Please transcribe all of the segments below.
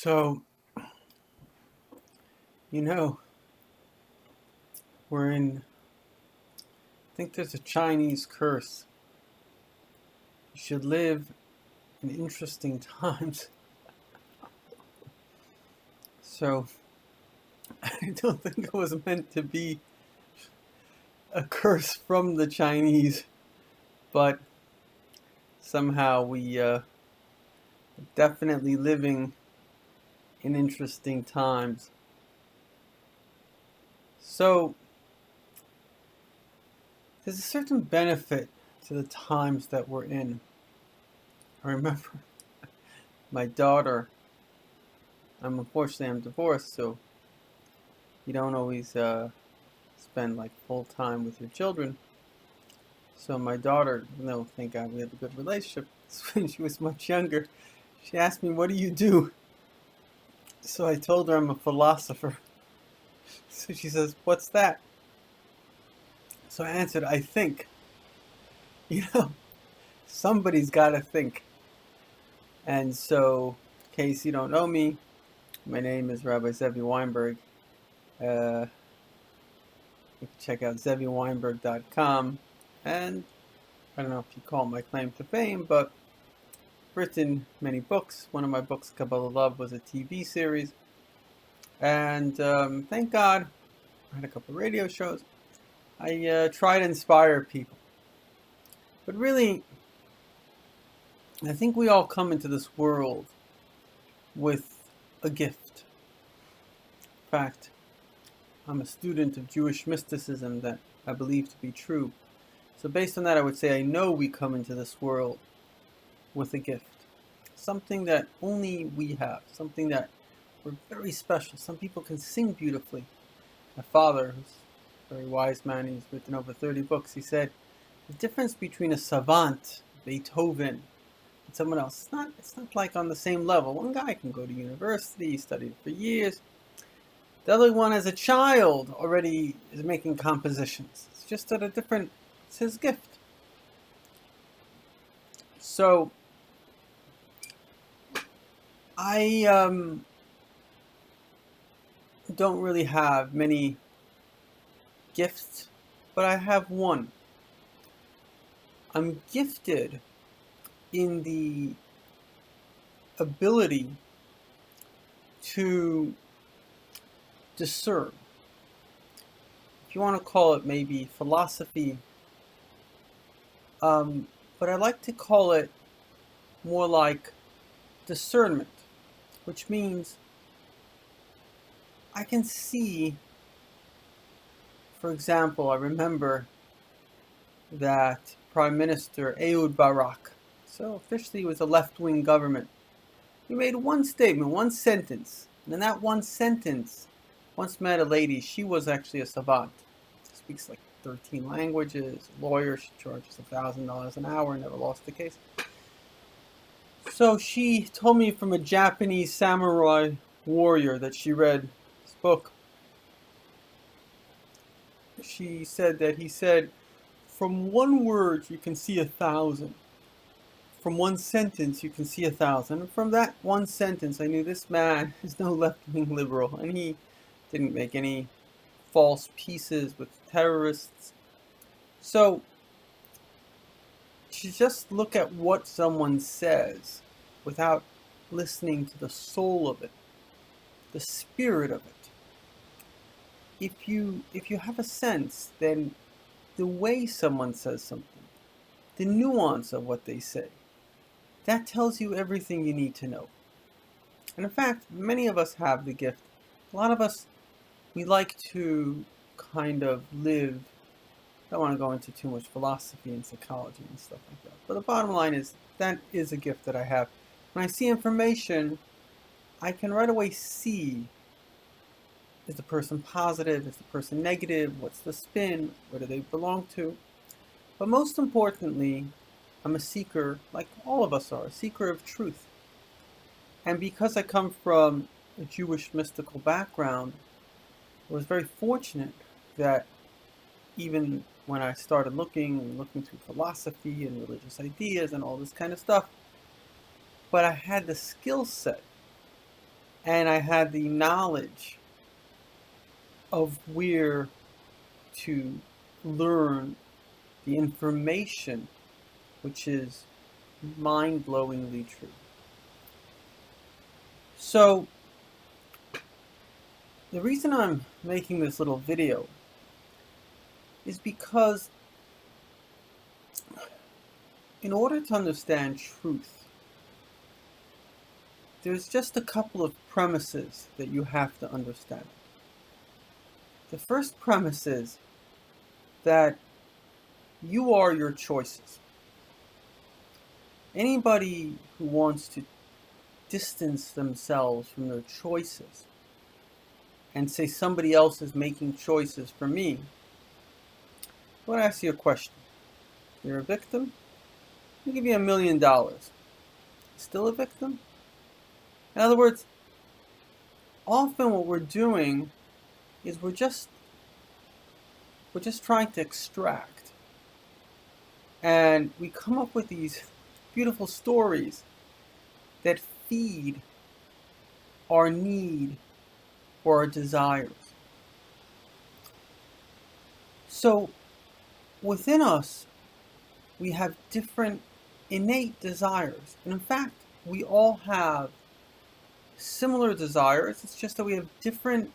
So, you know, we're in, I think there's a Chinese curse. You should live in interesting times. So, I don't think it was meant to be a curse from the Chinese, but somehow we definitely living in interesting times. So, there's a certain benefit to the times that we're in. I remember my daughter, I'm divorced, so you don't always spend like full time with your children. So my daughter, no, thank God we have a good relationship. When she was much younger, she asked me, "What do you do?" So I told her I'm a philosopher. So she says, "What's that?" So I answered, "I think." You know, somebody's got to think. And so, in case you don't know me, my name is Rabbi Zevi Weinberg. You can check out zeviweinberg.com. And I don't know if you call my claim to fame, but written many books. One of my books, Kabbalah Love, was a TV series. And thank God, I had a couple of radio shows. I try to inspire people. But really, I think we all come into this world with a gift. In fact, I'm a student of Jewish mysticism that I believe to be true. So based on that, I would say I know we come into this world with a gift. Something that only we have. Something that we're very special. Some people can sing beautifully. My father, who's a very wise man, he's written over 30 books, he said, the difference between a savant, Beethoven, and someone else, it's not like on the same level. One guy can go to university, he studied for years. The other one, as a child, already is making compositions. It's just at a different, it's his gift. So, I don't really have many gifts, but I have one. I'm gifted in the ability to discern. If you want to call it maybe philosophy, but I like to call it more like discernment, which means I can see, for example, I remember that Prime Minister Ehud Barak, so officially it was a left-wing government, he made one statement, one sentence, and in that one sentence, once met a lady, she was actually a savant, speaks like 13 languages, lawyer, she charges $1,000 an hour, never lost a case. So she told me from a Japanese samurai warrior that she read this book. She said that he said, from one word you can see 1,000. From one sentence you can see 1,000. And from that one sentence I knew this man is no left-wing liberal, and he didn't make any false peaces with terrorists. So to just look at what someone says without listening to the soul of it, the spirit of it. If you have a sense, then the way someone says something, the nuance of what they say, that tells you everything you need to know. And in fact, many of us have the gift. A lot of us, we like to kind of live. I don't want to go into too much philosophy and psychology and stuff like that. But the bottom line is that is a gift that I have. When I see information, I can right away see, is the person positive? Is the person negative? What's the spin? Where do they belong to? But most importantly, I'm a seeker, like all of us are, a seeker of truth. And because I come from a Jewish mystical background, I was very fortunate that even when I started looking through philosophy and religious ideas and all this kind of stuff, but I had the skill set and I had the knowledge of where to learn the information, which is mind-blowingly true. So, the reason I'm making this little video is because in order to understand truth, there's just a couple of premises that you have to understand. The first premise is that you are your choices. Anybody who wants to distance themselves from their choices and say somebody else is making choices for me, I want to ask you a question. You're a victim? I'll give you $1 million. Still a victim? In other words, often what we're doing is we're just trying to extract. And we come up with these beautiful stories that feed our need or our desires. So within us, we have different innate desires. And in fact, we all have similar desires. It's just that we have different,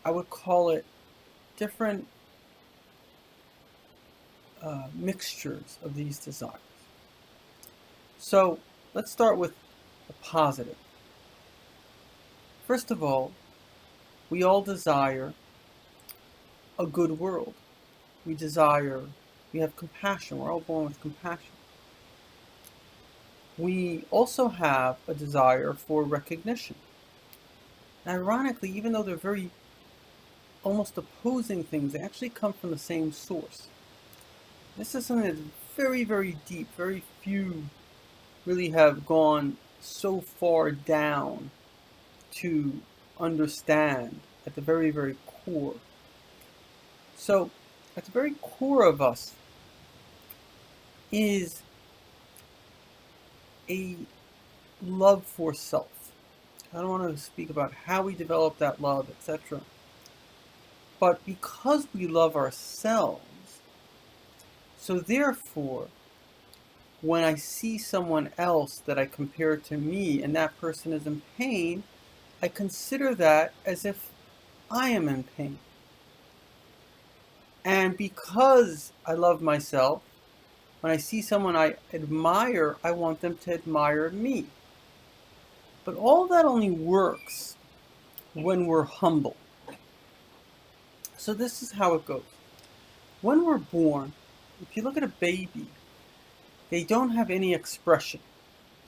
I would call it, different mixtures of these desires. So let's start with the positive. First of all, we all desire a good world. We have compassion. We're all born with compassion. We also have a desire for recognition. And ironically, even though they're very almost opposing things, they actually come from the same source. This is something that's very, very deep. Very few really have gone so far down to understand at the very, very core. So, at the very core of us is a love for self. I don't want to speak about how we develop that love, etc. But because we love ourselves, so therefore, when I see someone else that I compare to me and that person is in pain, I consider that as if I am in pain. And because I love myself, when I see someone I admire, I want them to admire me. But all that only works when we're humble. So this is how it goes. When we're born, if you look at a baby, they don't have any expression.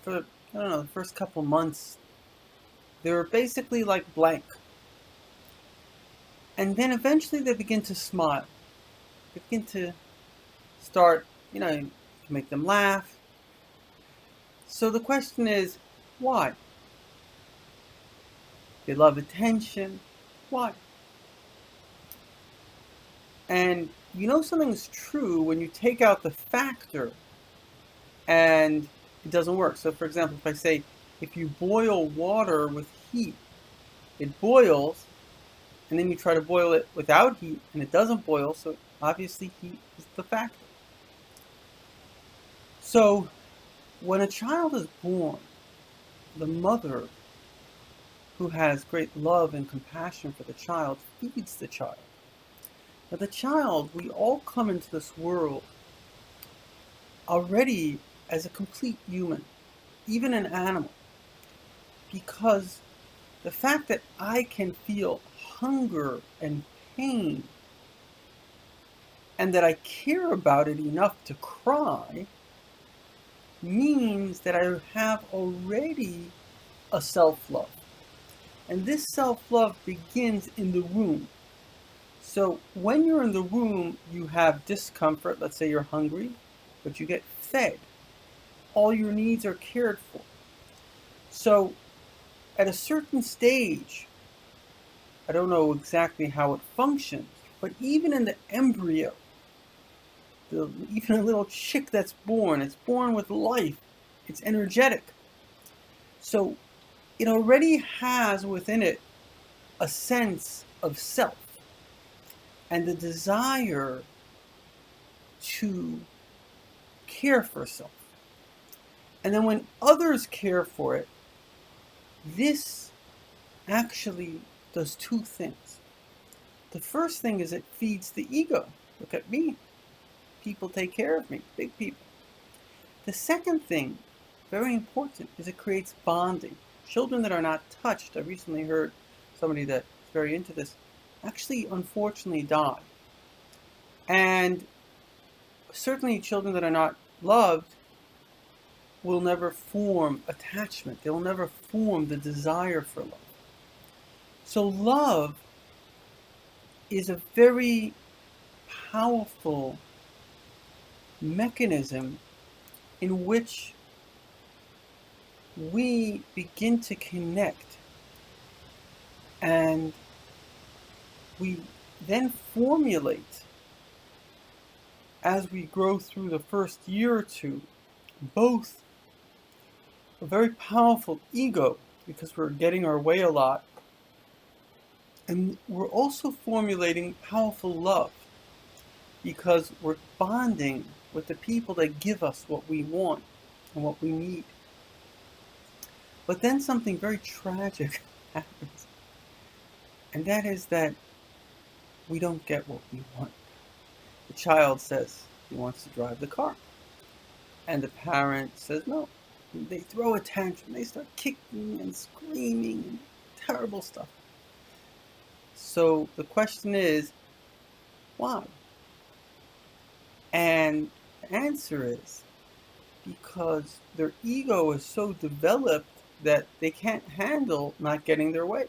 For, the first couple months, they're basically like blank. And then eventually they begin to smile. They begin to start, you make them laugh. So the question is, why? They love attention. Why? And something's true when you take out the factor and it doesn't work. So for example, if I say, if you boil water with heat, it boils, and then you try to boil it without heat and it doesn't boil, so obviously heat is the factor. So when a child is born, the mother, who has great love and compassion for the child, feeds the child. Now the child, we all come into this world already as a complete human, even an animal, because the fact that I can feel hunger and pain and that I care about it enough to cry means that I have already a self-love. And this self-love begins in the womb. So when you're in the womb, you have discomfort. Let's say you're hungry, but you get fed. All your needs are cared for. So at a certain stage, I don't know exactly how it functions, but even in the embryo, even a little chick that's born, it's born with life. It's energetic. So it already has within it a sense of self and the desire to care for self. And then when others care for it, this actually does two things. The first thing is it feeds the ego. Look at me. People take care of me, big people. The second thing, very important, is it creates bonding. Children that are not touched, I recently heard somebody that's very into this, actually unfortunately die. And certainly children that are not loved will never form attachment. They will never form the desire for love. So love is a very powerful mechanism in which we begin to connect, and we then formulate, as we grow through the first year or two, both a very powerful ego, because we're getting our way a lot, and we're also formulating powerful love, because we're bonding with the people that give us what we want and what we need. But then something very tragic happens, and that is that we don't get what we want. The child says he wants to drive the car, and the parent says no. They throw a tantrum, they start kicking and screaming and terrible stuff. So the question is, why? And the answer is because their ego is so developed that they can't handle not getting their way.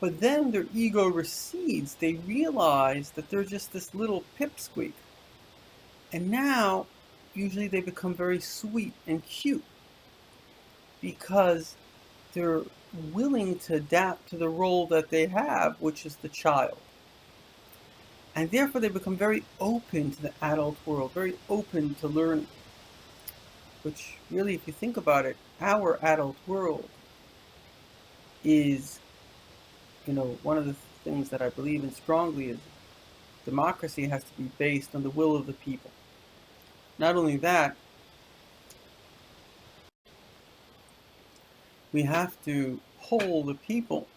But then their ego recedes. They realize that they're just this little pipsqueak. And now, usually they become very sweet and cute because they're willing to adapt to the role that they have, which is the child. And therefore they become very open to the adult world, very open to learning. Which really, if you think about it, our adult world is, one of the things that I believe in strongly is democracy has to be based on the will of the people. Not only that, we have to poll the people.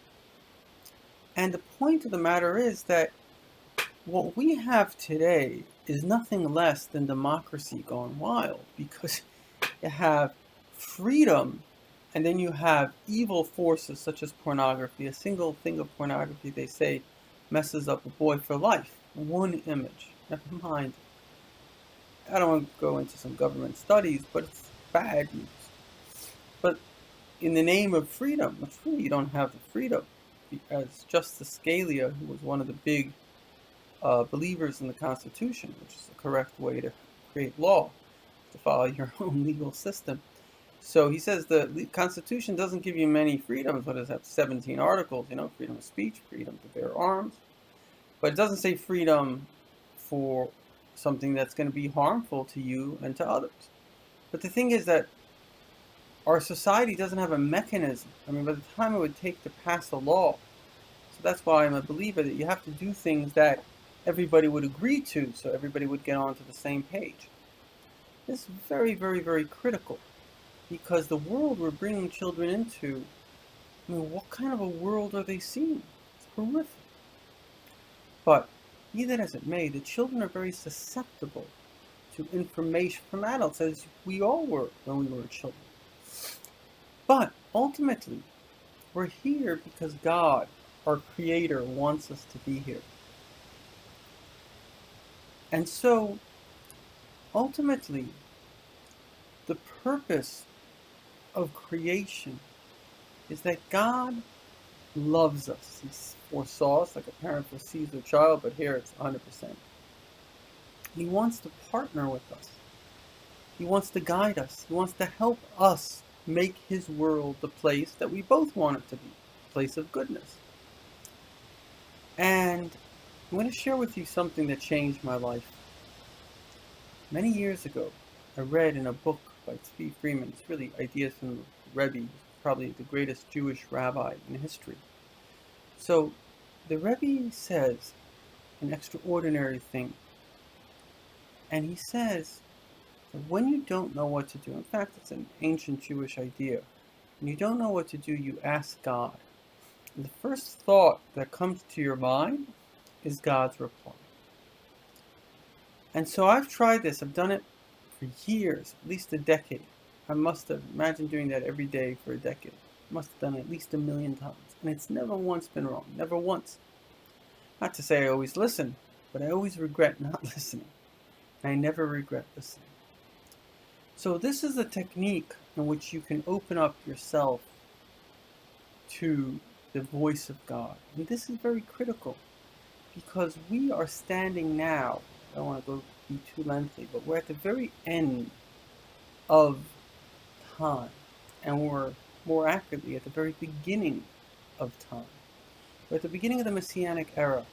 And the point of the matter is that what we have today is nothing less than democracy gone wild, because you have freedom, and then you have evil forces such as pornography. A single thing of pornography, they say, messes up a boy for life. One image. Never mind. I don't want to go into some government studies, but it's bad news. But in the name of freedom, which really you don't have the freedom. As Justice Scalia, who was one of the big believers in the Constitution, which is the correct way to create law, to follow your own legal system. So he says the Constitution doesn't give you many freedoms. What does it have? 17 articles, freedom of speech, freedom to bear arms. But it doesn't say freedom for something that's going to be harmful to you and to others. But the thing is that our society doesn't have a mechanism. I mean, by the time it would take to pass a law, so that's why I'm a believer that you have to do things that everybody would agree to, so everybody would get onto the same page. This is very, very, very critical, because the world we're bringing children into, what kind of a world are they seeing? It's horrific. But be that as it may, the children are very susceptible to information from adults, as we all were when we were children. But ultimately, we're here because God, our Creator, wants us to be here. And so, ultimately, the purpose of creation is that God loves us. He foresaw us like a parent foresees their child, but here it's 100%. He wants to partner with us. He wants to guide us. He wants to help us make His world the place that we both want it to be, a place of goodness. And I'm going to share with you something that changed my life. Many years ago, I read in a book by Tzvi Freeman, it's really ideas from the Rebbe, probably the greatest Jewish rabbi in history. So the Rebbe says an extraordinary thing. And he says that when you don't know what to do, in fact, it's an ancient Jewish idea. When you don't know what to do, you ask God. And the first thought that comes to your mind is God's reply. And so I've tried this. I've done it for years, at least a decade. I must have imagined doing that every day for a decade. I must have done it at least 1,000,000 times. And it's never once been wrong. Never once. Not to say I always listen, but I always regret not listening. And I never regret listening. So this is a technique in which you can open up yourself to the voice of God. And this is very critical because we are standing now, I don't want to be too lengthy, but we're at the very end of time. And we're more accurately at the very beginning of time. We're at the beginning of the Messianic era.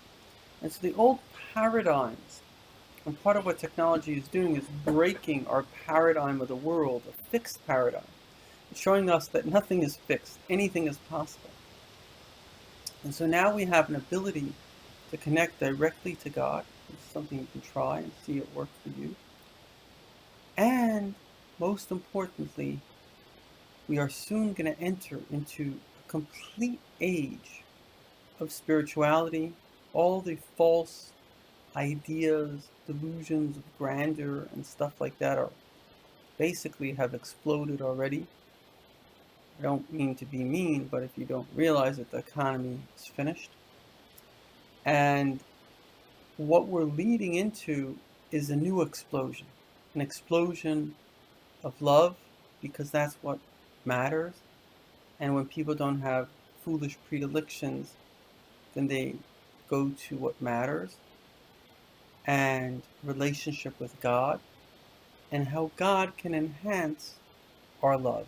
And so the old paradigms, and part of what technology is doing is breaking our paradigm of the world, a fixed paradigm, showing us that nothing is fixed, anything is possible. And so now we have an ability to connect directly to God. It's something you can try and see it work for you. And most importantly, we are soon going to enter into a complete age of spirituality. All the false ideas, delusions of grandeur and stuff like that are basically have exploded already. I don't mean to be mean, but if you don't realize that the economy is finished. And what we're leading into is a new explosion, an explosion of love, because that's what matters. And when people don't have foolish predilections, then they go to what matters, and relationship with God, and how God can enhance our love.